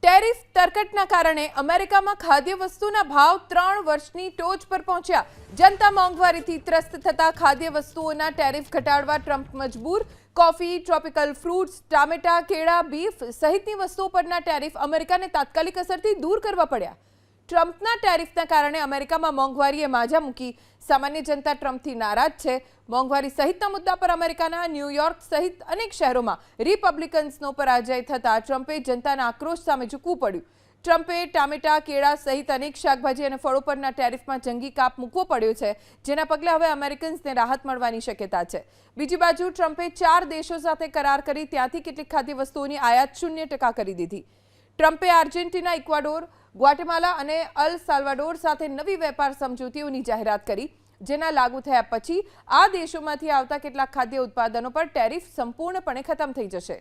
Tariff તરકટના કારણે અમેરિકામાં ખાદ્ય વસ્તુના ભાવ 3 વર્ષની ટોચ પર પહોંચ્યા. જનતા મોંઘવારીથી ત્રસ્ત થતા ખાદ્ય વસ્તુઓના ટેરિફ ઘટાડવા ટ્રમ્પ મજબૂર. કોફી, ટ્રોપિકલ ફ્રૂટ્સ, ટામેટા, કેળા, બીફ સહિતની વસ્તુઓ પરના ટેરિફ અમેરિકાને તાત્કાલિક અસરથી દૂર કરવા પડ્યા. ટ્રમ્પના ટેરિફના કારણે અમેરિકામાં મોંઘવારીએ માજા મૂકી. સામાન્ય જનતા ટ્રમ્પથી નારાજ છે. મોંઘવારી સહિતના મુદ્દા પર અમેરિકાના ન્યૂયોર્ક સહિત અનેક શહેરોમાં રિપબ્લિકન્સનો પરાજય થતાં ટ્રમ્પે જનતાના આક્રોશ સામે ઝૂકવું પડ્યું. ટ્રમ્પે ટામેટા, કેળા સહિત અનેક શાકભાજી અને ફળો પરના ટેરિફમાં જંગી કાપ મૂકવો પડ્યો છે, જેના પગલે હવે અમેરિકન્સને રાહત મળવાની શક્યતા છે. બીજી બાજુ ટ્રમ્પે 4 દેશો સાથે કરાર કરી ત્યાંથી કેટલીક ખાદ્ય વસ્તુઓની આયાત 0% કરી દીધી. ટ્રમ્પે આર્જેન્ટિના, ઇક્વાડોર, ગ્વાટેમાલા અને અલ સાલ્વાડોર સાથે નવી વેપાર સમજૂતીઓની જાહેરાત કરી, જેના લાગુ થયા પછી આ દેશોમાંથી આવતા કેટલાક ખાદ્ય ઉત્પાદનો પર ટેરિફ સંપૂર્ણપણે ખતમ થઈ જશે.